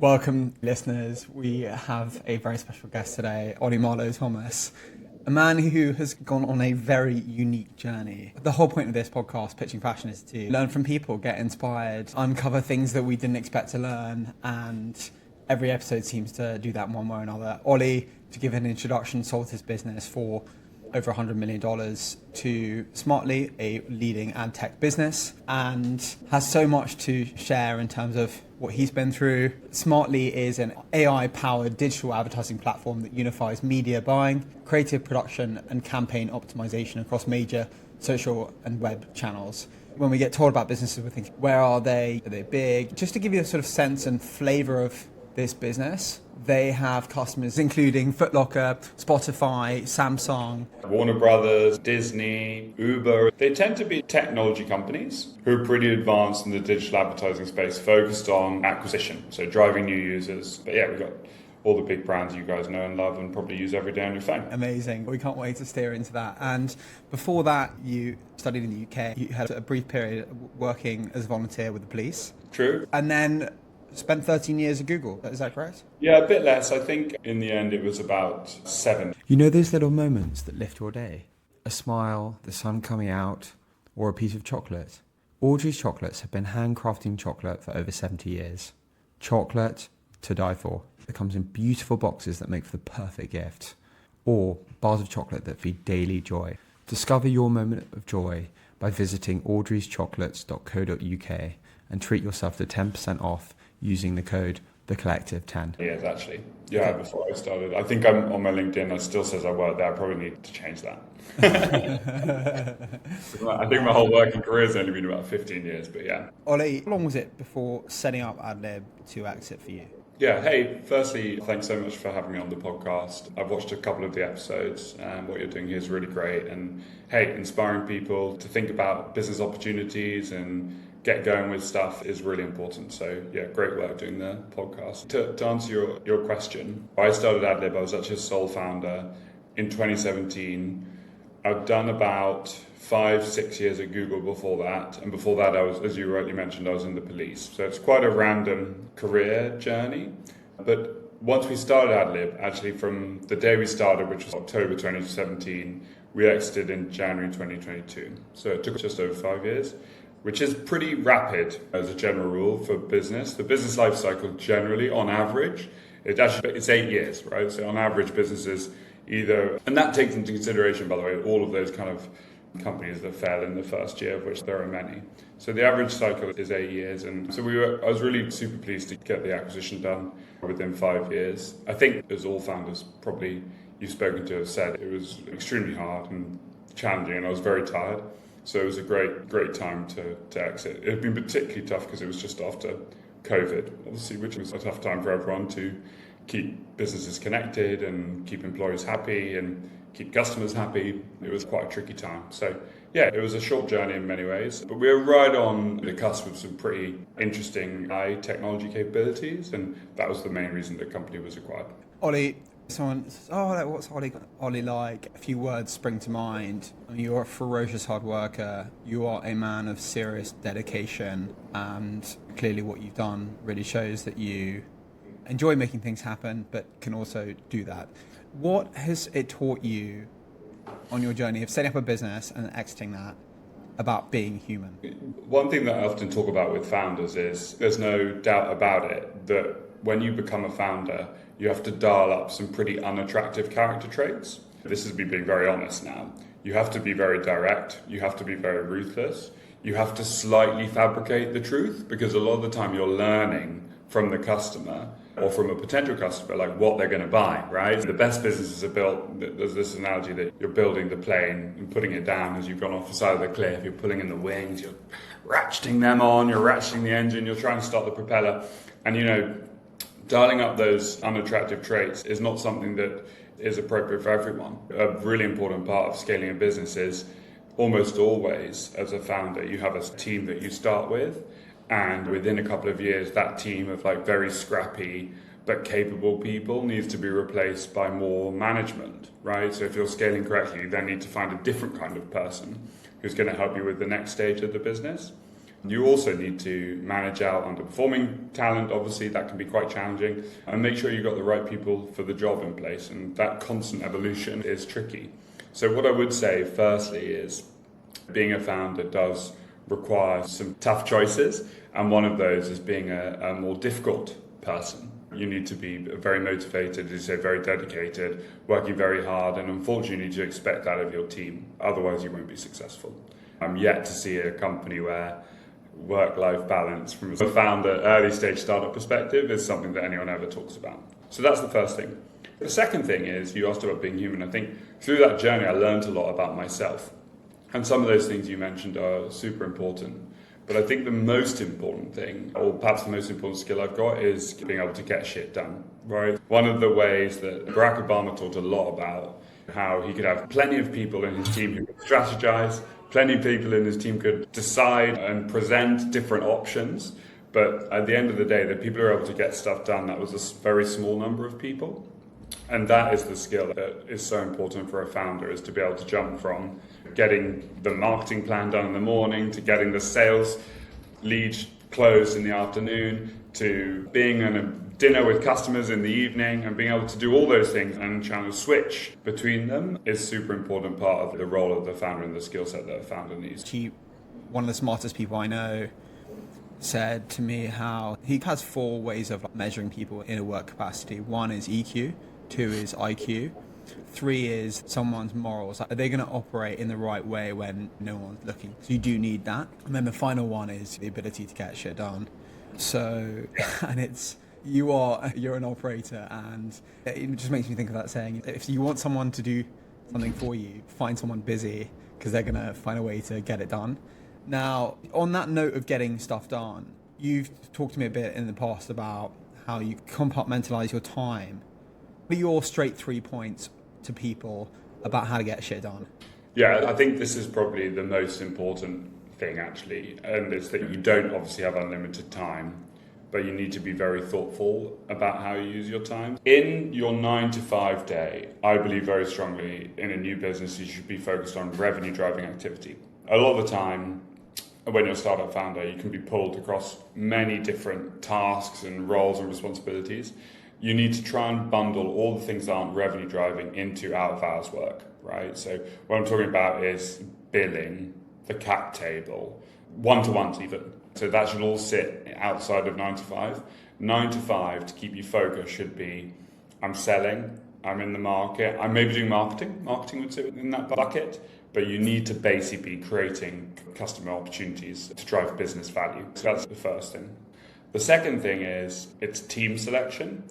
Welcome, listeners. We have a very special guest today, Oli Marlow-Thomas, a man who has gone on a very unique journey. The whole point of this podcast, Pitching Fashion, is to learn from people, get inspired, uncover things that we didn't expect to learn, and every episode seems to do that one way or another. Oli, to give an introduction, sold his business for over $100 million to Smartly, a leading ad tech business, and has so much to share in terms of what he's been through. Smartly is an AI-powered digital advertising platform that unifies media buying, creative production, and campaign optimization across major social and web channels. When we get told about businesses, we think, where are they? Are they big? Just to give you a sort of sense and flavor of this business, they have customers including Foot Locker, Spotify, Samsung, Warner Brothers, Disney, Uber. They tend to be technology companies who are pretty advanced in the digital advertising space, focused on acquisition, so driving new users. But yeah, we've got all the big brands you guys know and love and probably use every day on your phone. Amazing. We can't wait to steer into that. And before that, you studied in the UK. You had a brief period working as a volunteer with the police. True. And then spent 13 years at Google. Is that correct? Yeah, a bit less. I think in the end it was about 7. You know those little moments that lift your day? A smile, the sun coming out, or a piece of chocolate. Audrey's Chocolates have been handcrafting chocolate for over 70 years. Chocolate to die for. It comes in beautiful boxes that make for the perfect gift. Or bars of chocolate that feed daily joy. Discover your moment of joy by visiting audreyschocolates.co.uk and treat yourself to 10% off using the code TheCollective10. Yes, actually. Yeah, before I started. I think I'm on my LinkedIn, it still says I work there. I probably need to change that. I think my whole working career has only been about 15 years, but yeah. Oli, how long was it before setting up AdLib to exit for you? Yeah, hey, firstly, thanks so much for having me on the podcast. I've watched a couple of the episodes and what you're doing here is really great. And hey, inspiring people to think about business opportunities and get going with stuff is really important. So yeah, great work doing the podcast. To answer your question, I started AdLib, I was actually a sole founder in 2017. I've done about 5-6 years at Google before that. And before that, I was, as you rightly mentioned, I was in the police. So it's quite a random career journey. But once we started AdLib, actually from the day we started, which was October 2017, we exited in January 2022. So it took just over 5 years, which is pretty rapid as a general rule for business. The business life cycle generally, on average, it's 8 years, right? So on average, businesses either, and that takes into consideration, by the way, all of those kind of companies that fail in the first year, of which there are many. So the average cycle is 8 years. And so I was really super pleased to get the acquisition done within 5 years. I think, as all founders probably you've spoken to have said, it was extremely hard and challenging, and I was very tired. So it was a great time to exit. It had been particularly tough because it was just after COVID, obviously, which was a tough time for everyone to keep businesses connected and keep employees happy and keep customers happy. It was quite a tricky time. So yeah, it was a short journey in many ways, but we were right on the cusp of some pretty interesting AI technology capabilities, and that was the main reason the company was acquired. Oli, someone says, what's Oli like? A few words spring to mind. I mean, you're a ferocious hard worker. You are a man of serious dedication, and clearly what you've done really shows that you enjoy making things happen, but can also do that. What has it taught you on your journey of setting up a business and exiting that about being human? One thing that I often talk about with founders is there's no doubt about it that when you become a founder, you have to dial up some pretty unattractive character traits. This is me being very honest now. You have to be very direct. You have to be very ruthless. You have to slightly fabricate the truth, because a lot of the time you're learning from the customer or from a potential customer, like what they're going to buy, right? The best businesses are built, there's this analogy that you're building the plane and putting it down as you've gone off the side of the cliff, you're pulling in the wings, you're ratcheting them on, you're ratcheting the engine, you're trying to start the propeller. And dialing up those unattractive traits is not something that is appropriate for everyone. A really important part of scaling a business is almost always, as a founder, you have a team that you start with. And within a couple of years, that team of very scrappy but capable people needs to be replaced by more management, right? So if you're scaling correctly, you then need to find a different kind of person who's going to help you with the next stage of the business. You also need to manage out underperforming talent. Obviously, that can be quite challenging, and make sure you've got the right people for the job in place. And that constant evolution is tricky. So what I would say firstly is being a founder does require some tough choices, and one of those is being a more difficult person. You need to be very motivated, as you say, very dedicated, working very hard, and unfortunately you need to expect that of your team. Otherwise you won't be successful. I'm yet to see a company where work-life balance from a founder, early stage startup perspective is something that anyone ever talks about. So that's the first thing. The second thing is, you asked about being human. I think through that journey I learned a lot about myself. And some of those things you mentioned are super important. But I think the most important thing, or perhaps the most important skill I've got, is being able to get shit done, right? One of the ways that Barack Obama talked a lot about how he could have plenty of people in his team who could strategize, plenty of people in his team could decide and present different options. But at the end of the day, the people who are able to get stuff done, that was a very small number of people. And that is the skill that is so important for a founder, is to be able to jump from getting the marketing plan done in the morning, to getting the sales lead closed in the afternoon, to being in a dinner with customers in the evening, and being able to do all those things and trying to switch between them is super important part of the role of the founder and the skill set that a founder needs. One of the smartest people I know said to me how he has 4 ways of measuring people in a work capacity. 1 is EQ, 2 is IQ, 3 is someone's morals. Are they going to operate in the right way when no one's looking? So you do need that. And then the final one is the ability to get shit done. So, and you're an operator, and it just makes me think of that saying, if you want someone to do something for you, find someone busy, because they're going to find a way to get it done. Now, on that note of getting stuff done, you've talked to me a bit in the past about how you compartmentalize your time. What are your straight 3 points to people about how to get shit done? Yeah, I think this is probably the most important thing, actually, and it's that you don't obviously have unlimited time, but you need to be very thoughtful about how you use your time. In your 9 to 5 day, I believe very strongly in a new business you should be focused on revenue driving activity. A lot of the time, when you're a startup founder, you can be pulled across many different tasks and roles and responsibilities. You need to try and bundle all the things that aren't revenue driving into out of hours work, right? So what I'm talking about is billing, the cap table, one-to-ones even. So that should all sit outside of 9 to 5. 9 to 5 to keep you focused should be, I'm selling, I'm in the market, I'm maybe doing marketing. Marketing would sit in that bucket, but you need to basically be creating customer opportunities to drive business value. So that's the first thing. The second thing is it's team selection.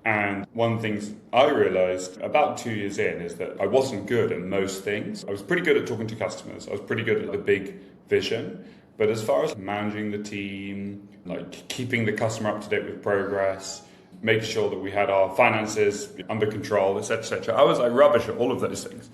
And one of the things I realized about 2 years in is that I wasn't good at most things. I was pretty good at talking to customers. I was pretty good at the big vision. But as far as managing the team, like keeping the customer up to date with progress, making sure that we had our finances under control, etc., I was like rubbish at all of those things.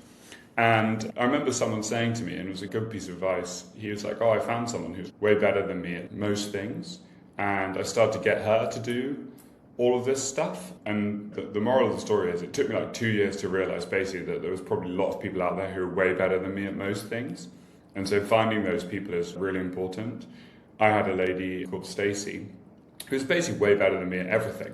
And I remember someone saying to me, and it was a good piece of advice, he was like, I found someone who's way better than me at most things. And I started to get her to do all of this stuff. And the moral of the story is it took me like 2 years to realize basically that there was probably a lot of people out there who are way better than me at most things. And so finding those people is really important. I had a lady called Stacey who's basically way better than me at everything.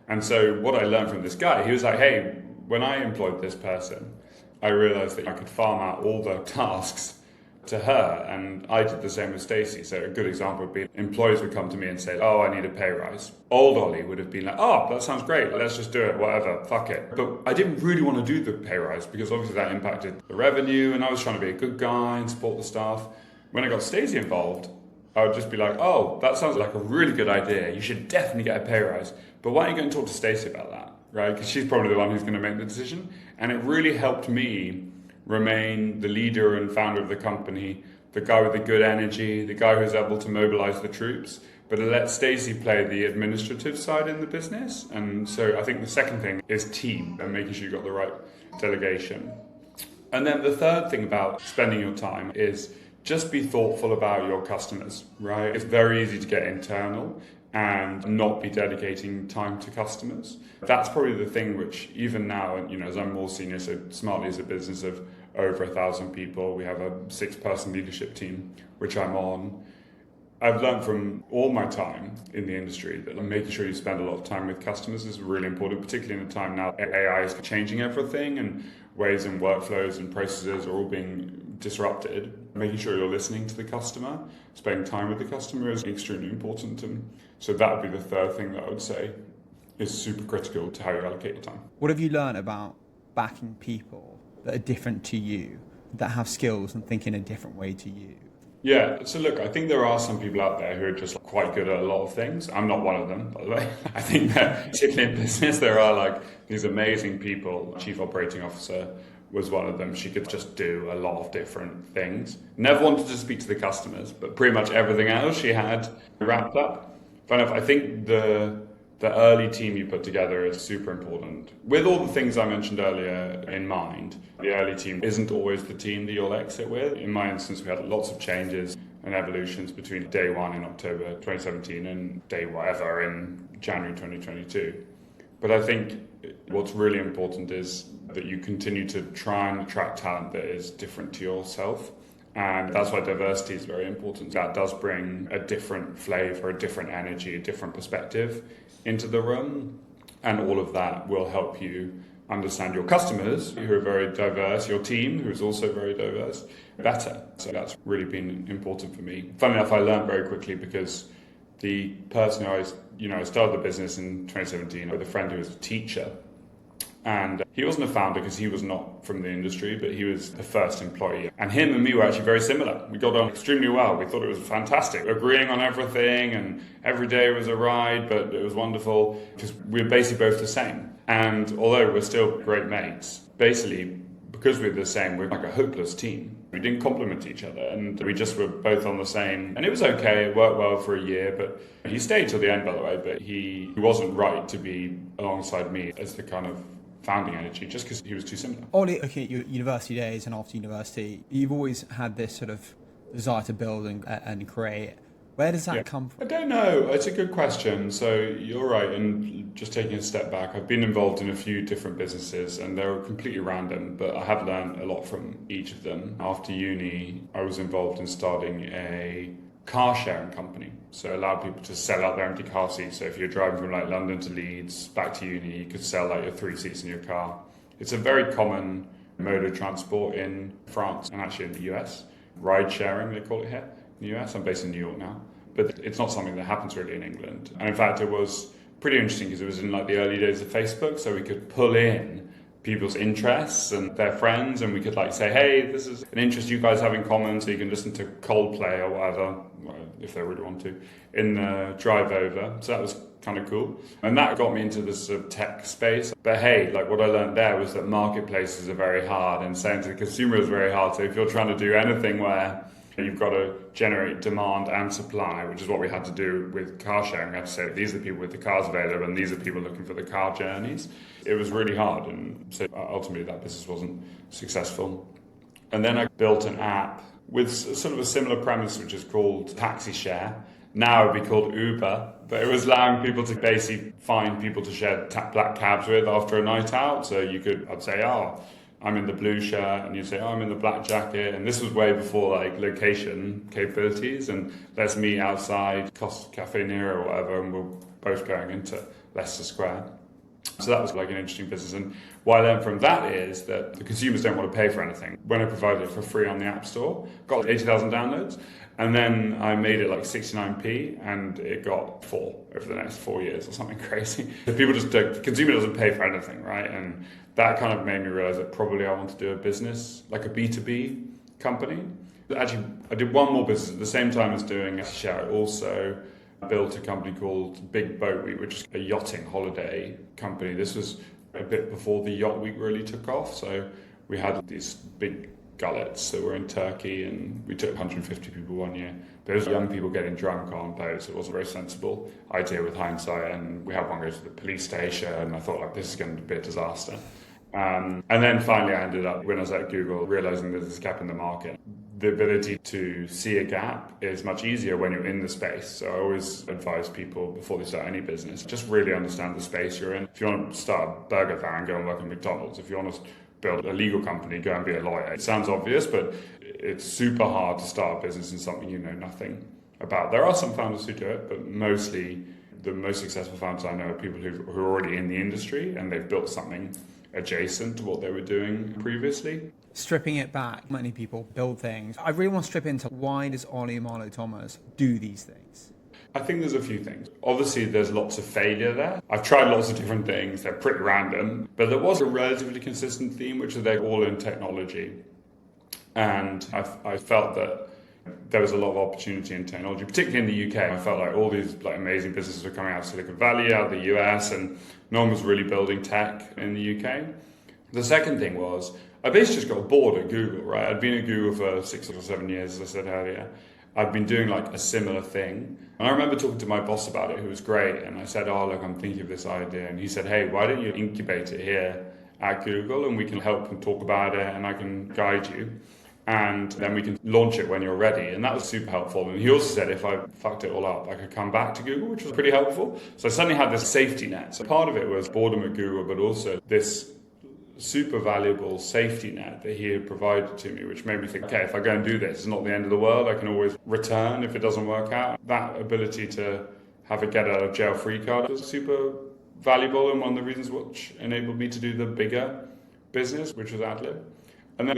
And so what I learned from this guy, he was like, hey, when I employed this person, I realized that I could farm out all the tasks to her, and I did the same with Stacey. So a good example would be employees would come to me and say, oh, I need a pay rise. Old Oli would have been like, oh, that sounds great, let's just do it, whatever, fuck it. But I didn't really want to do the pay rise because obviously that impacted the revenue, and I was trying to be a good guy and support the staff. When I got Stacey involved, I would just be like, oh, that sounds like a really good idea, you should definitely get a pay rise. But why don't you go and talk to Stacey about that, right? Because she's probably the one who's going to make the decision. And it really helped me remain the leader and founder of the company, the guy with the good energy, the guy who's able to mobilize the troops, but to let Stacey play the administrative side in the business. And so I think the second thing is team and making sure you've got the right delegation. And then the third thing about spending your time is just be thoughtful about your customers, right? It's very easy to get internal and not be dedicating time to customers. That's probably the thing which even now, as I'm more senior, so Smartly is a business of over 1,000 people. We have a 6-person leadership team, which I'm on. I've learned from all my time in the industry that making sure you spend a lot of time with customers is really important, particularly in a time now AI is changing everything and ways and workflows and processes are all being disrupted. Making sure you're listening to the customer, spending time with the customer is extremely important. And so that would be the third thing that I would say is super critical to how you allocate your time. What have you learned about backing people that are different to you, that have skills and think in a different way to you? Yeah, so look, I think there are some people out there who are just quite good at a lot of things. I'm not one of them, by the way. I think that particularly in business, there are these amazing people. Chief Operating Officer was one of them. She could just do a lot of different things. Never wanted to speak to the customers, but pretty much everything else she had wrapped up. Fair enough. I think the early team you put together is super important. With all the things I mentioned earlier in mind, the early team isn't always the team that you'll exit with. In my instance, we had lots of changes and evolutions between day one in October 2017 and day whatever in January 2022. But I think what's really important is that you continue to try and attract talent that is different to yourself. And that's why diversity is very important. That does bring a different flavor, a different energy, a different perspective into the room. And all of that will help you understand your customers, who are very diverse, your team, who is also very diverse, better. So that's really been important for me. Funnily enough, I learned very quickly because the person who I started the business in 2017 with a friend who was a teacher. And he wasn't a founder because he was not from the industry, but he was the first employee. And him and me were actually very similar. We got on extremely well. We thought it was fantastic, agreeing on everything, and every day was a ride, but it was wonderful because we were basically both the same. And although we're still great mates, basically, because we're the same, we're like a hopeless team. We didn't complement each other, and we just were both on the same. And it was okay, it worked well for a year, but he stayed till the end, by the way, but he wasn't right to be alongside me as the kind of founding energy, just because he was too similar. Oli, looking at your university days and after university, you've always had this sort of desire to build and create. Where does that come from? I don't know. It's a good question. So you're right. And just taking a step back, I've been involved in a few different businesses and they were completely random, but I have learned a lot from each of them. After uni, I was involved in starting a car sharing company. So allow people to sell out their empty car seats. So if you're driving from London to Leeds back to uni, you could sell your 3 seats in your car. It's a very common mode of transport in France and actually in the US. Ride sharing, they call it here in the US. I'm based in New York now. But it's not something that happens really in England. And in fact, it was pretty interesting because it was in the early days of Facebook. So we could pull in people's interests and their friends, and we could say, hey, this is an interest you guys have in common, so you can listen to Coldplay or whatever, if they really want to, in the drive over. So that was kind of cool. And that got me into this sort of tech space. But hey, what I learned there was that marketplaces are very hard and selling to the consumer is very hard. So if you're trying to do anything where you've got to generate demand and supply, which is what we had to do with car sharing. We had to say, these are the people with the cars available and these are people looking for the car journeys. It was really hard, and so ultimately that business wasn't successful. And then I built an app with sort of a similar premise, which is called Taxi Share. Now it would be called Uber, but it was allowing people to basically find people to share black cabs with after a night out. So I'd say, I'm in the blue shirt, and you'd say, I'm in the black jacket. And this was way before location capabilities, and let's meet outside Cafe Nero or whatever, and we're both going into Leicester Square. So that was an interesting business. And what I learned from that is that the consumers don't want to pay for anything. When I provided it for free on the App Store, got 80,000 downloads. And then I made it 69p, and it got 4 over the next 4 years or something crazy. The consumer doesn't pay for anything, right? And that kind of made me realize that probably I want to do a business, like a B2B company. Actually, I did one more business at the same time as doing Share. I also built a company called Big Boat Week, which is a yachting holiday company. This was a bit before the yacht week really took off. So we had these big gullets that were in Turkey, and we took 150 people one year. There was young people getting drunk on boats. It wasn't a very sensible idea with hindsight, and we had one go to the police station, and I thought this is going to be a disaster. And then finally I ended up, when I was at Google, realizing there's this gap in the market. The ability to see a gap is much easier when you're in the space. So I always advise people before they start any business, just really understand the space you're in. If you want to start a burger van, go and work at McDonald's. If you want to build a legal company, go and be a lawyer. It sounds obvious, but it's super hard to start a business in something you know nothing about. There are some founders who do it, but mostly the most successful founders I know are people who are already in the industry and they've built something adjacent to what they were doing previously. Stripping it back, many people build things. I really want to strip into, why does Oli Marlow-Thomas do these things? I think there's a few things. Obviously, there's lots of failure there. I've tried lots of different things. They're pretty random. But there was a relatively consistent theme, which is they're all in technology. And I felt that there was a lot of opportunity in technology, particularly in the UK. I felt like all these amazing businesses were coming out of Silicon Valley, out of the US, and no one was really building tech in the UK. The second thing was, I basically just got bored at Google, right? I'd been at Google for 6 or 7 years, as I said earlier. I'd been doing a similar thing. And I remember talking to my boss about it, who was great. And I said, oh, look, I'm thinking of this idea. And he said, hey, why don't you incubate it here at Google and we can help and talk about it and I can guide you. And then we can launch it when you're ready. And that was super helpful. And he also said if I fucked it all up, I could come back to Google, which was pretty helpful. So I suddenly had this safety net. So part of it was boredom at Google, but also this super valuable safety net that he had provided to me, which made me think, okay, if I go and do this, it's not the end of the world. I can always return if it doesn't work out. That ability to have a get out of jail free card was super valuable and one of the reasons which enabled me to do the bigger business, which was AdLib. And then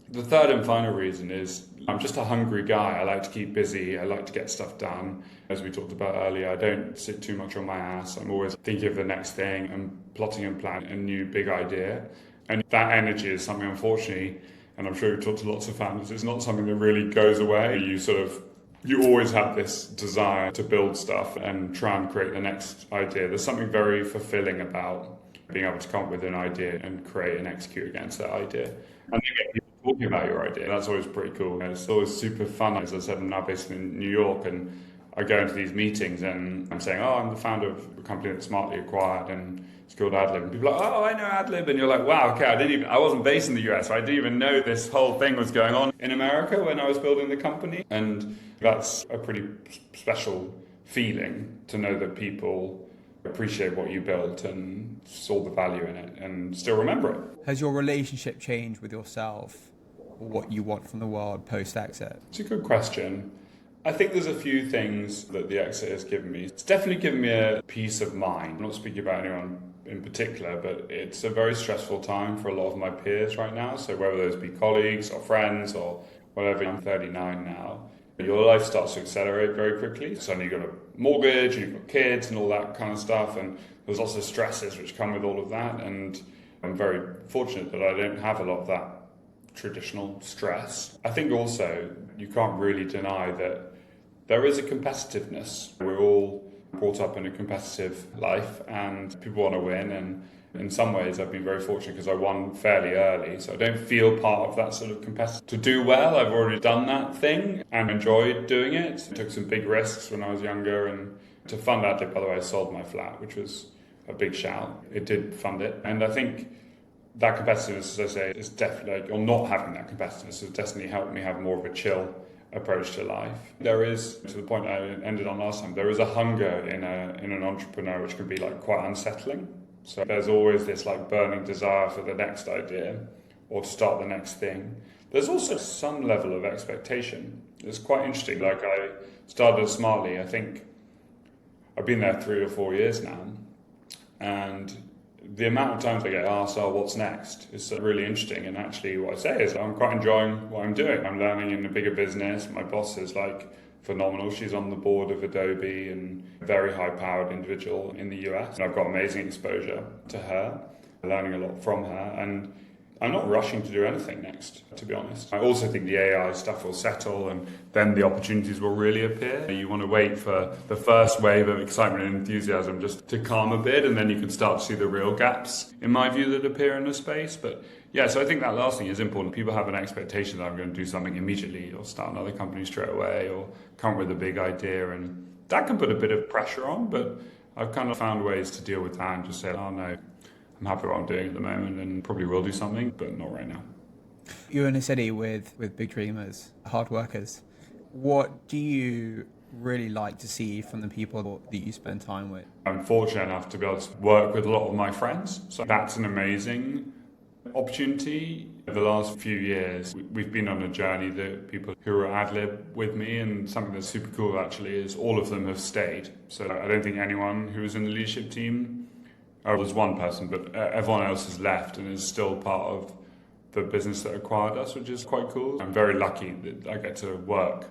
the third and final reason is I'm just a hungry guy. I like to keep busy. I like to get stuff done. As we talked about earlier, I don't sit too much on my ass. I'm always thinking of the next thing and plotting and planning a new big idea. And that energy is something, unfortunately, and I'm sure you've talked to lots of founders, it's not something that really goes away. You always have this desire to build stuff and try and create the next idea. There's something very fulfilling about being able to come up with an idea and create and execute against that idea. And you get people talking about your idea. That's always pretty cool. And it's always super fun. As I said, I'm now based in New York and I go into these meetings and I'm saying, oh, I'm the founder of a company that's smartly acquired and it's called AdLib. And people are like, oh, I know AdLib. And you're like, wow, okay, I wasn't based in the US. So I didn't even know this whole thing was going on in America when I was building the company. And that's a pretty special feeling to know that people appreciate what you built and saw the value in it and still remember it. Has your relationship changed with yourself or what you want from the world post-exit? It's a good question. I think there's a few things that the exit has given me. It's definitely given me a peace of mind. I'm not speaking about anyone in particular, but it's a very stressful time for a lot of my peers right now. So whether those be colleagues or friends or whatever, I'm 39 now. Your life starts to accelerate very quickly. Suddenly you've got a mortgage and you've got kids and all that kind of stuff. And there's lots of stresses which come with all of that. And I'm very fortunate that I don't have a lot of that traditional stress. I think also you can't really deny that there is a competitiveness. We're all brought up in a competitive life and people want to win. And in some ways I've been very fortunate because I won fairly early. So I don't feel part of that sort of competitive. To do well, I've already done that thing and enjoyed doing it. I took some big risks when I was younger. And to fund AdLib, by the way, I sold my flat, which was a big shout. It did fund it. And I think that competitiveness, as I say, is definitely, or not having that competitiveness has definitely helped me have more of a chill approach to life. There is, to the point I ended on last time, there is a hunger in an entrepreneur which can be quite unsettling. So there's always this burning desire for the next idea or to start the next thing. There's also some level of expectation. It's quite interesting. I started smartly. I think I've been there 3 or 4 years now. And the amount of times I get asked, oh, what's next? Is really interesting. And actually what I say is I'm quite enjoying what I'm doing. I'm learning in a bigger business. My boss is phenomenal. She's on the board of Adobe and a very high-powered individual in the US. And I've got amazing exposure to her, learning a lot from her. And I'm not rushing to do anything next, to be honest. I also think the AI stuff will settle and then the opportunities will really appear. You want to wait for the first wave of excitement and enthusiasm just to calm a bit and then you can start to see the real gaps, in my view, that appear in the space. But yeah, so I think that last thing is important. People have an expectation that I'm going to do something immediately or start another company straight away or come up with a big idea. And that can put a bit of pressure on, but I've kind of found ways to deal with that and just say, oh no, I'm happy with what I'm doing at the moment and probably will do something, but not right now. You're in a city with big dreamers, hard workers. What do you really like to see from the people that you spend time with? I'm fortunate enough to be able to work with a lot of my friends. So that's an amazing Opportunity. The last few years, we've been on a journey that people who are ad-lib with me, and something that's super cool actually is all of them have stayed. So I don't think anyone who was in the leadership team, or there's one person, but everyone else has left and is still part of the business that acquired us, which is quite cool. I'm very lucky that I get to work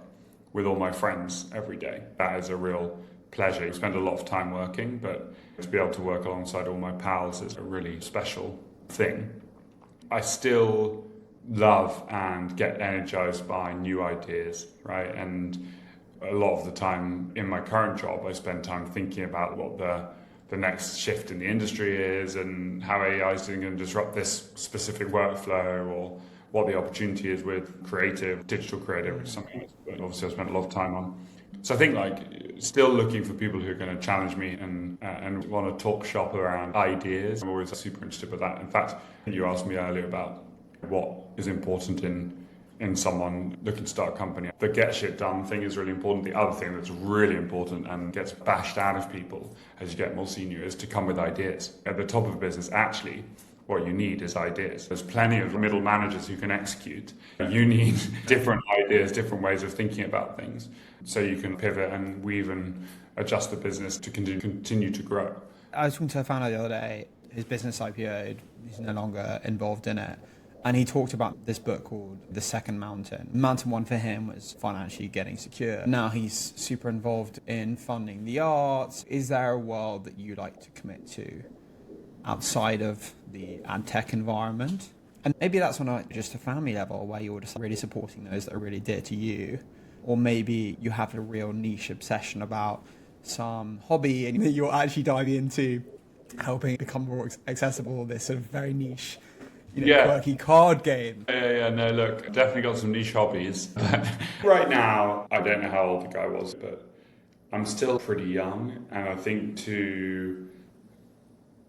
with all my friends every day. That is a real pleasure. I spend a lot of time working, but to be able to work alongside all my pals is a really special thing. I still love and get energized by new ideas, right? And a lot of the time in my current job, I spend time thinking about what the next shift in the industry is and how AI is going to disrupt this specific workflow, or what the opportunity is with digital creative, which is something that obviously I've spent a lot of time on. So I think still looking for people who are going to challenge me and want to talk shop around ideas. I'm always super interested with that. In fact, you asked me earlier about what is important in someone looking to start a company. The get shit done thing is really important. The other thing that's really important and gets bashed out of people as you get more senior is to come with ideas. At the top of a business, actually, what you need is ideas. There's plenty of middle managers who can execute. You need different ideas, different ways of thinking about things, so you can pivot and weave and adjust the business to continue to grow. I was talking to a founder the other day. His business IPO'd. He's no longer involved in it. And he talked about this book called The Second Mountain. Mountain one for him was financially getting secure. Now he's super involved in funding the arts. Is there a world that you like to commit to outside of the ad tech environment? And maybe that's on just a family level where you're just really supporting those that are really dear to you. Or maybe you have a real niche obsession about some hobby and you're actually diving into helping become more accessible, this sort of very niche, quirky card game. No, look, definitely got some niche hobbies. Right now, I don't know how old the guy was, but I'm still pretty young, and I think I'm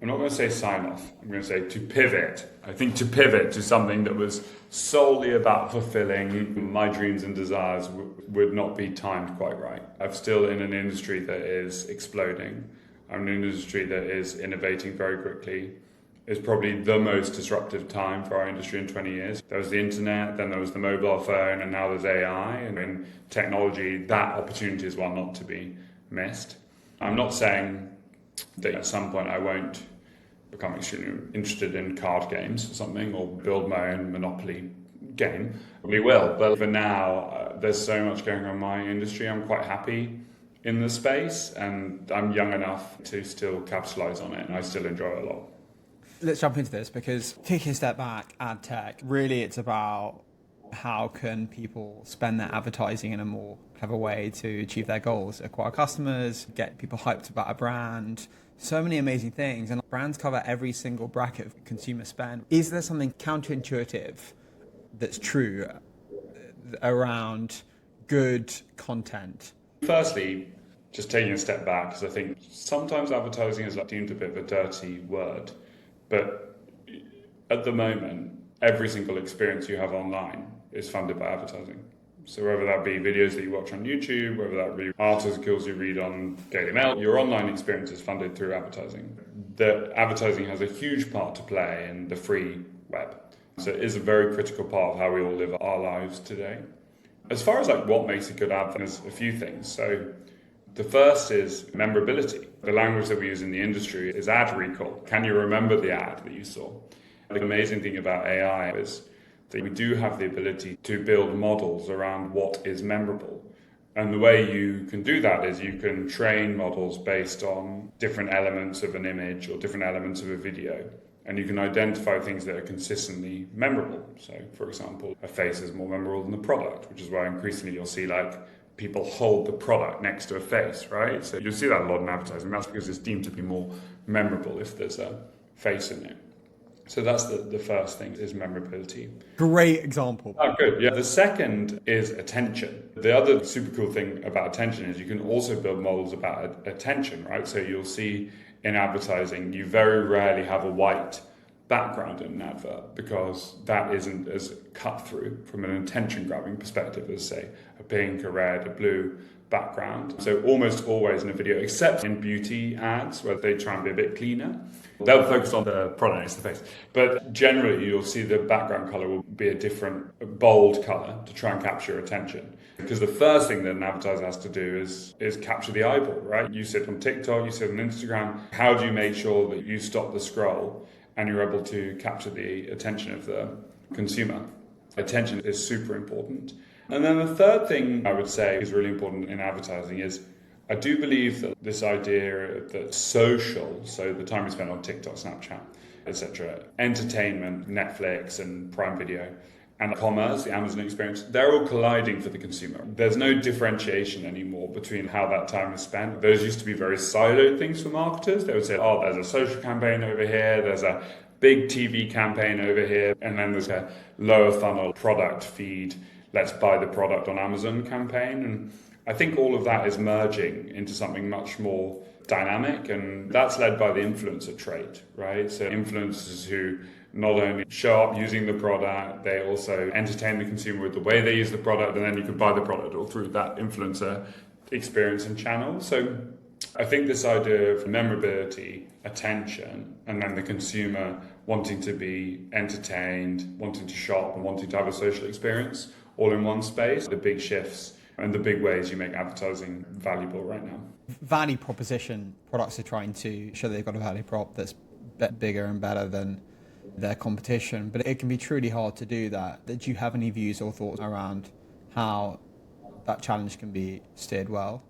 not going to say sign off, I'm going to say to pivot. I think to pivot to something that was solely about fulfilling my dreams and desires would not be timed quite right. I'm still in an industry that is exploding. I'm in an industry that is innovating very quickly. It's probably the most disruptive time for our industry in 20 years. There was the internet, then there was the mobile phone, and now there's AI. And in technology, that opportunity is one not to be missed. I'm not saying that at some point I won't become extremely interested in card games or something, or build my own Monopoly game. We will, but for now, there's so much going on in my industry. I'm quite happy in the space, and I'm young enough to still capitalize on it, and I still enjoy it a lot. Let's jump into this, because taking a step back, ad tech, really it's about how can people spend their advertising in a more clever way to achieve their goals, acquire customers, get people hyped about a brand. So many amazing things, and brands cover every single bracket of consumer spend. Is there something counterintuitive that's true around good content? Firstly, just taking a step back, because I think sometimes advertising is deemed a bit of a dirty word, but at the moment, every single experience you have online is funded by advertising. So whether that be videos that you watch on YouTube, whether that be articles you read on Daily Mail, your online experience is funded through advertising. The advertising has a huge part to play in the free web. So it is a very critical part of how we all live our lives today. As far as what makes a good ad, there's a few things. So the first is memorability. The language that we use in the industry is ad recall. Can you remember the ad that you saw? The amazing thing about AI is that we do have the ability to build models around what is memorable. And the way you can do that is you can train models based on different elements of an image or different elements of a video. And you can identify things that are consistently memorable. So, for example, a face is more memorable than the product, which is why increasingly you'll see people hold the product next to a face, right? So you'll see that a lot in advertising. That's because it's deemed to be more memorable if there's a face in it. So that's the first thing, is memorability. Great example. Oh, good. Yeah. The second is attention. The other super cool thing about attention is you can also build models about attention, right? So you'll see in advertising, you very rarely have a white background in an advert, because that isn't as cut through from an attention grabbing perspective as, say, a pink, a red, a blue background. So almost always in a video, except in beauty ads where they try and be a bit cleaner. They'll focus on the product next to the face. But generally, you'll see the background color will be a different, bold color to try and capture attention. Because the first thing that an advertiser has to do is capture the eyeball, right? You sit on TikTok, you sit on Instagram. How do you make sure that you stop the scroll and you're able to capture the attention of the consumer? Attention is super important. And then the third thing I would say is really important in advertising is I do believe that this idea that social, so the time we spend on TikTok, Snapchat, etc., entertainment, Netflix and Prime Video, and commerce, the Amazon experience, they're all colliding for the consumer. There's no differentiation anymore between how that time is spent. Those used to be very siloed things for marketers. They would say, oh, there's a social campaign over here, there's a big TV campaign over here, and then there's a lower funnel product feed, let's buy the product on Amazon campaign. And I think all of that is merging into something much more dynamic, and that's led by the influencer trade, right? So influencers who not only show up using the product, they also entertain the consumer with the way they use the product, and then you can buy the product all through that influencer experience and channel. So I think this idea of memorability, attention, and then the consumer wanting to be entertained, wanting to shop, and wanting to have a social experience all in one space, the big shifts and the big ways you make advertising valuable right now. Value proposition, products are trying to show they've got a value prop that's bigger and better than their competition, but it can be truly hard to do that. Do you have any views or thoughts around how that challenge can be steered well?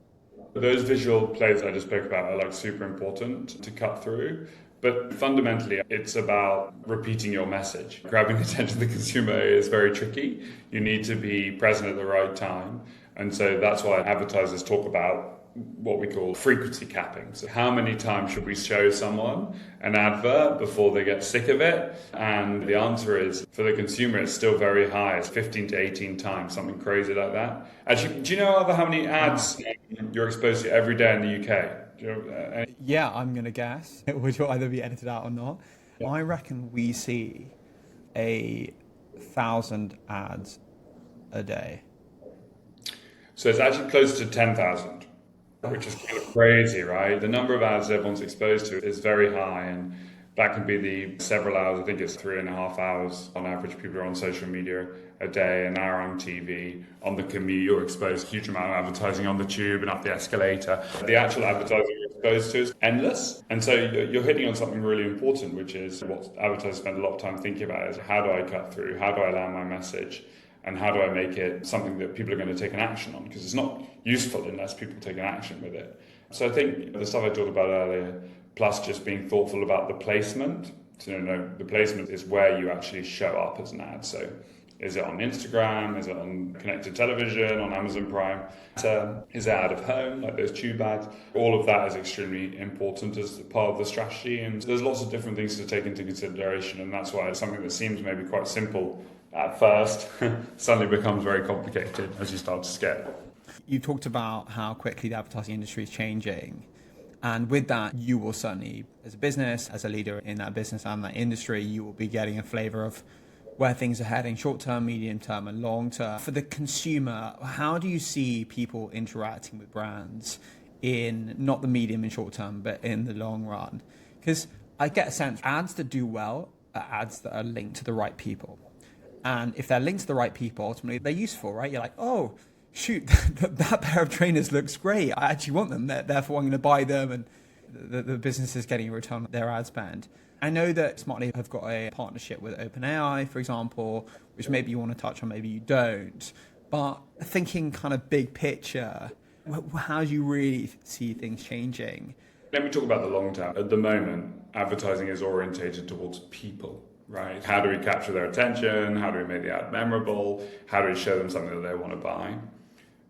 Those visual plays I just spoke about are like super important to cut through, but fundamentally it's about repeating your message. Grabbing the attention of the consumer is very tricky. You need to be present at the right time, and so that's why advertisers talk about what we call frequency capping. So how many times should we show someone an advert before they get sick of it? And the answer is, for the consumer, it's still very high. It's 15 to 18 times, something crazy like that. Actually, do you know how many ads you're exposed to every day in the UK? Do you know, Yeah, I'm going to guess, which will either be edited out or not. Yeah. I reckon we see 1,000 ads a day. So it's actually close to 10,000. Which is kind of crazy, right? The number of ads everyone's exposed to is very high, and that can be the several hours. I think it's 3.5 hours on average. People are on social media a day, an hour on TV. On the commute, you're exposed to a huge amount of advertising on the tube and up the escalator. The actual advertising you're exposed to is endless. And so you're hitting on something really important, which is what advertisers spend a lot of time thinking about is how do I cut through? How do I land my message? And how do I make it something that people are going to take an action on? Because it's not useful unless people take an action with it. So I think the stuff I talked about earlier, plus just being thoughtful about the placement. So the placement is where you actually show up as an ad. So is it on Instagram? Is it on connected television, on Amazon Prime? Is it out of home, like those tube ads? All of that is extremely important as part of the strategy. And there's lots of different things to take into consideration. And that's why it's something that seems maybe quite simple at first suddenly becomes very complicated as you start to scale. You talked about how quickly the advertising industry is changing. And with that, you will certainly, as a business, as a leader in that business and that industry, you will be getting a flavor of where things are heading, short term, medium term, and long term. For the consumer, how do you see people interacting with brands in not the medium and short term, but in the long run? Because I get a sense ads that do well are ads that are linked to the right people. And if they're linked to the right people, ultimately they're useful, right? You're like, oh, shoot, that pair of trainers looks great. I actually want them. Therefore, I'm going to buy them. And the business is getting a return on their ad spend. I know that Smartly have got a partnership with OpenAI, for example, which maybe you want to touch on, maybe you don't. But thinking kind of big picture, how do you really see things changing? Let me talk about the long term. At the moment, advertising is orientated towards people. Right? How do we capture their attention? How do we make the ad memorable? How do we show them something that they want to buy?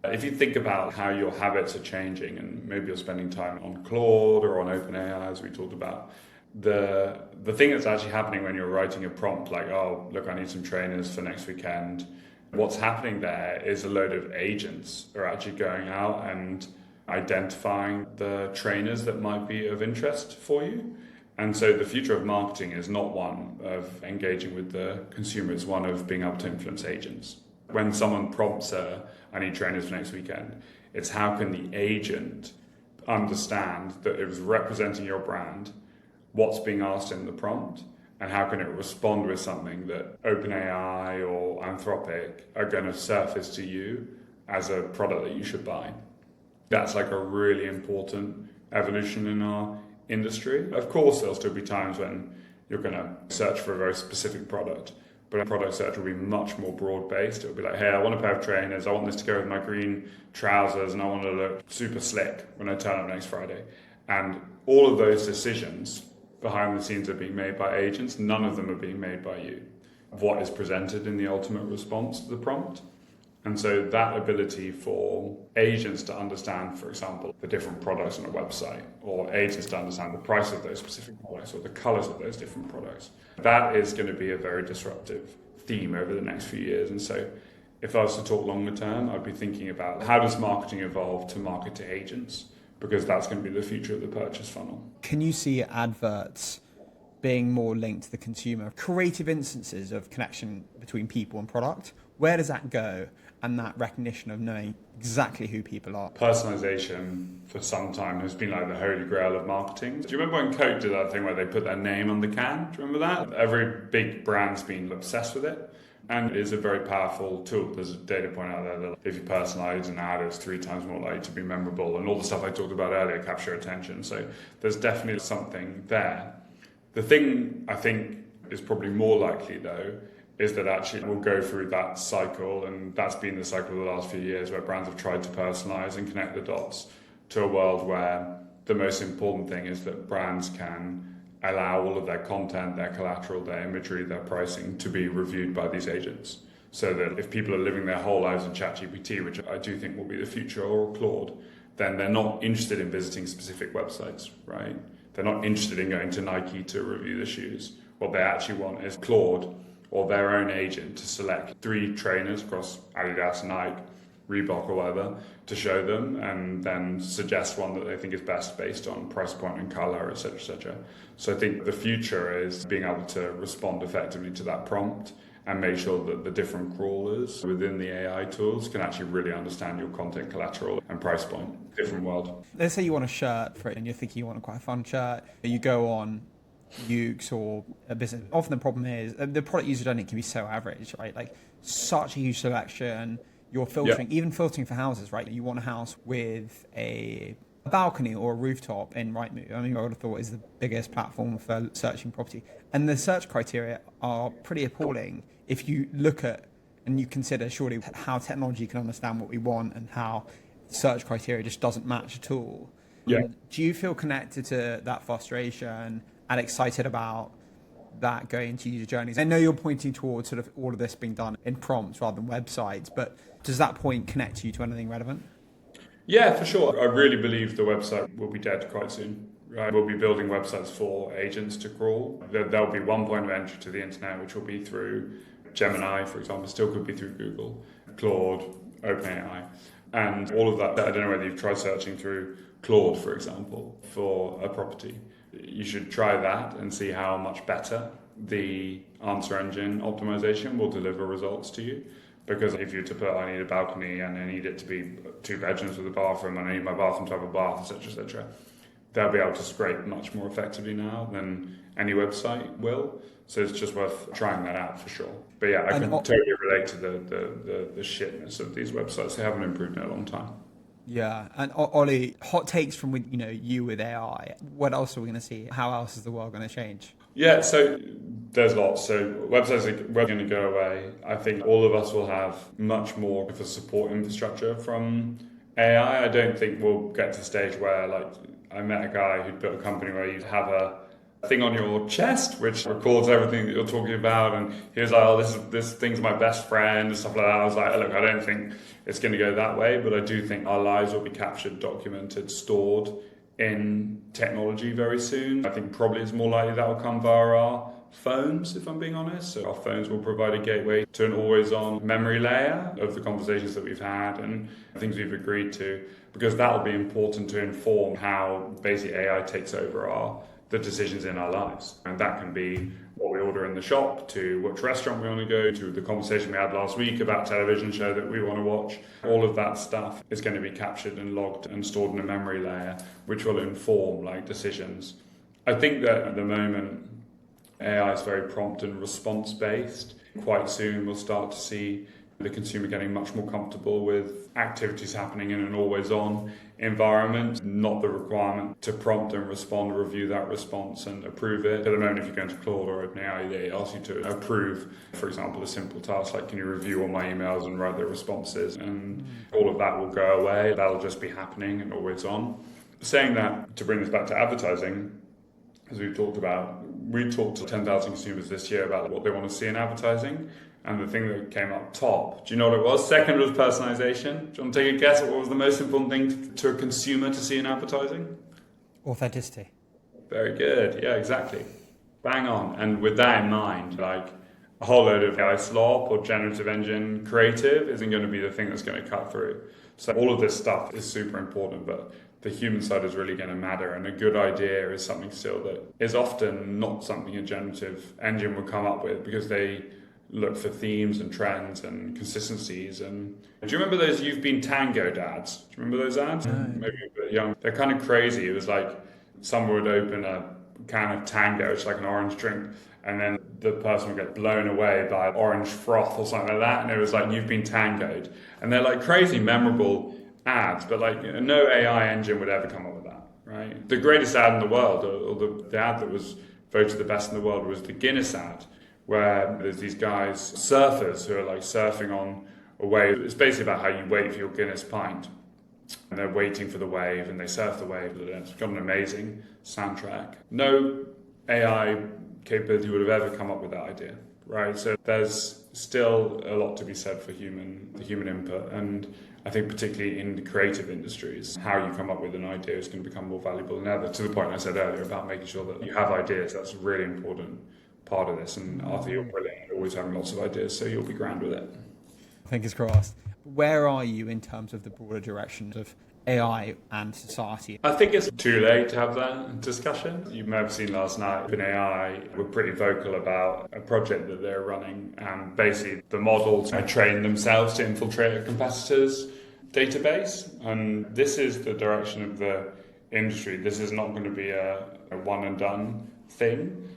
If you think about how your habits are changing, and maybe you're spending time on Claude or on OpenAI, as we talked about, the thing that's actually happening when you're writing a prompt like, oh, look, I need some trainers for next weekend, what's happening there is a load of agents are actually going out and identifying the trainers that might be of interest for you. And so the future of marketing is not one of engaging with the consumer, it's one of being able to influence agents. When someone prompts, I need trainers for next weekend, It's how can the agent understand that it was representing your brand, what's being asked in the prompt, and how can it respond with something that OpenAI or Anthropic are going to surface to you as a product that you should buy. That's like a really important evolution in our industry. Of course, there'll still be times when you're going to search for a very specific product, but a product search will be much more broad-based. It'll be like, hey, I want a pair of trainers, I want this to go with my green trousers, and I want to look super slick when I turn up next Friday. And all of those decisions behind the scenes are being made by agents. None of them are being made by you. What is presented in the ultimate response to the prompt. And so that ability for agents to understand, for example, the different products on a website, or agents to understand the price of those specific products or the colors of those different products, that is going to be a very disruptive theme over the next few years. And so if I was to talk longer term, I'd be thinking about how does marketing evolve to market to agents, because that's going to be the future of the purchase funnel. Can you see adverts being more linked to the consumer? Creative instances of connection between people and product, where does that go? And that recognition of knowing exactly who people are. Personalization for some time has been like the holy grail of marketing. Do you remember when Coke did that thing where they put their name on the can? Do you remember that? Every big brand's been obsessed with it. And it is a very powerful tool. There's a data point out there that if you personalize an ad, it's 3 times more likely to be memorable. And all the stuff I talked about earlier capture attention. So there's definitely something there. The thing I think is probably more likely, though, is that actually we'll go through that cycle, and that's been the cycle of the last few years where brands have tried to personalize and connect the dots to a world where the most important thing is that brands can allow all of their content, their collateral, their imagery, their pricing to be reviewed by these agents. So that if people are living their whole lives in ChatGPT, which I do think will be the future, or Claude, then they're not interested in visiting specific websites, right? They're not interested in going to Nike to review the shoes. What they actually want is Claude or their own agent to select 3 trainers across Adidas, Nike, Reebok or whatever to show them, and then suggest one that they think is best based on price point and color, etc., etc. So I think the future is being able to respond effectively to that prompt and make sure that the different crawlers within the AI tools can actually really understand your content collateral and price point. Different world. Let's say you want a shirt for it and you're thinking you want quite a fun shirt. You go on Ukes or a business. Often the problem is the product user journey can be so average, right? Like such a huge selection. You're filtering, even filtering for houses, right? You want a house with a balcony or a rooftop in Rightmove. I mean, I would have thought is the biggest platform for searching property. And the search criteria are pretty appalling if you look at and you consider surely how technology can understand what we want and how search criteria just doesn't match at all. Yeah. Do you feel connected to that frustration and excited about that going into user journeys? I know you're pointing towards sort of all of this being done in prompts rather than websites, but does that point connect you to anything relevant? Yeah, for sure. I really believe the website will be dead quite soon. Right? We'll be building websites for agents to crawl. There'll be one point of entry to the internet, which will be through Gemini, for example, still could be through Google, Claude, OpenAI, and all of that. I don't know whether you've tried searching through Claude, for example, for a property. You should try that and see how much better the answer engine optimization will deliver results to you. Because if you were to put, I need a balcony and I need it to be 2 bedrooms with a bathroom and I need my bathroom to have a bath, etc., etc., they'll be able to scrape much more effectively now than any website will. So it's just worth trying that out for sure. But yeah, I can totally relate to the shitness of these websites. They haven't improved in a long time. Yeah, and Oli, hot takes from you with AI. What else are we going to see? How else is the world going to change? Yeah, so there's lots. So websites are going to go away. I think all of us will have much more of a support infrastructure from AI. I don't think we'll get to the stage where, like, I met a guy who'd built a company where you'd have a thing on your chest which records everything that you're talking about, and he was like, oh, this thing's my best friend and stuff like that. I was like, look, I don't think it's going to go that way, but I do think our lives will be captured, documented, stored in technology very soon. I think probably it's more likely that will come via our phones, if I'm being honest. So our phones will provide a gateway to an always-on memory layer of the conversations that we've had and things we've agreed to, because that will be important to inform how basically AI takes over our the decisions in our lives. And that can be what we order in the shop, to which restaurant we want to go, to the conversation we had last week about television show that we want to watch. All of that stuff is going to be captured and logged and stored in a memory layer, which will inform decisions. I think that at the moment, AI is very prompt and response based. Quite soon we'll start to see the consumer getting much more comfortable with activities happening in an always-on environment, not the requirement to prompt and respond, review that response and approve it. At the moment, if you go into Claude or OpenAI, they ask you to approve, for example, a simple task like, can you review all my emails and write the responses? And all of that will go away. That'll just be happening and always on. Saying that, to bring this back to advertising, as we talked to 10,000 consumers this year about what they want to see in advertising. And the thing that came up top, do you know what it was? Second was personalization. Do you want to take a guess at what was the most important thing to a consumer to see in advertising? Authenticity. Very good. Yeah, exactly. Bang on. And with that in mind, a whole load of AI slop or generative engine creative isn't going to be the thing that's going to cut through. So all of this stuff is super important, but the human side is really going to matter. And a good idea is something still that is often not something a generative engine will come up with, because they look for themes and trends and consistencies. And do you remember those "You've Been Tangoed" ads? Do you remember those ads? No. Maybe a bit young. They're kind of crazy. It was like someone would open a can of Tango, it's like an orange drink, and then the person would get blown away by orange froth or something like that, and it was like, "You've been tangoed." And they're crazy memorable ads, but no AI engine would ever come up with that, right? The greatest ad in the world, or the ad that was voted the best in the world, was the Guinness ad, where there's these guys, surfers, who are surfing on a wave. It's basically about how you wait for your Guinness pint. And they're waiting for the wave, and they surf the wave. It's got an amazing soundtrack. No AI capability would have ever come up with that idea, right? So there's still a lot to be said for the human input. And I think particularly in the creative industries, how you come up with an idea is going to become more valuable than ever. To the point I said earlier about making sure that you have ideas, that's a really important part of this. And Arthur, you're brilliant, you're always having lots of ideas, so you'll be grand with it. Fingers crossed. Where are you in terms of the broader direction of AI and society? I think it's too late to have that discussion. You may have seen last night, OpenAI were pretty vocal about a project that they're running, and basically the models train themselves to infiltrate a competitor's database. And this is the direction of the industry. This is not going to be a one and done thing.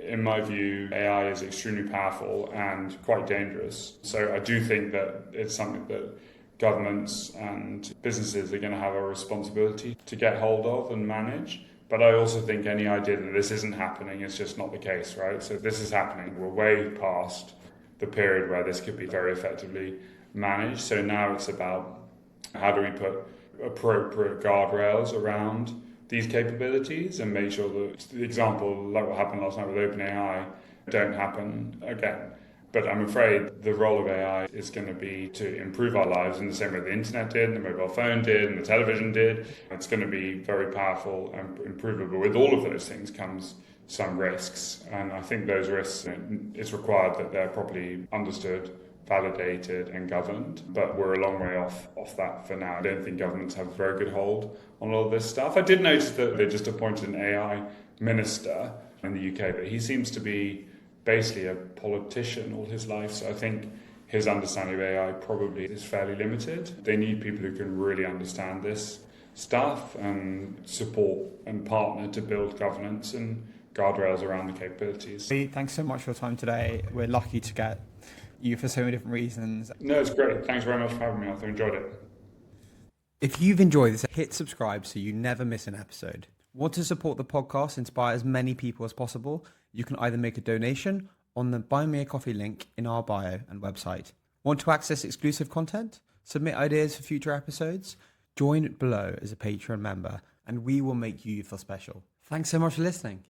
In my view, AI is extremely powerful and quite dangerous. So I do think that it's something that governments and businesses are going to have a responsibility to get hold of and manage. But I also think any idea that this isn't happening is just not the case, right? So this is happening. We're way past the period where this could be very effectively managed. So now it's about how do we put appropriate guardrails around these capabilities and make sure that the example, like what happened last night with OpenAI, don't happen again. But I'm afraid the role of AI is going to be to improve our lives in the same way the internet did, and the mobile phone did, and the television did. It's going to be very powerful and improvable. With all of those things comes some risks. And I think those risks, it's required that they're properly understood, validated and governed, but we're a long way off that for now. I don't think governments have a very good hold on all of this stuff. I did notice that they just appointed an AI minister in the UK, but he seems to be basically a politician all his life, so I think his understanding of AI probably is fairly limited. They need people who can really understand this stuff and support and partner to build governance and guardrails around the capabilities. Thanks so much for your time today. We're lucky to get you for so many different reasons. No, it's great. Thanks very much for having me, Arthur. Enjoyed it. If you've enjoyed this, hit subscribe so you never miss an episode. Want to support the podcast, inspire as many people as possible? You can either make a donation on the Buy Me a Coffee link in our bio and website. Want to access exclusive content? Submit ideas for future episodes? Join below as a Patreon member and we will make you feel special. Thanks so much for listening.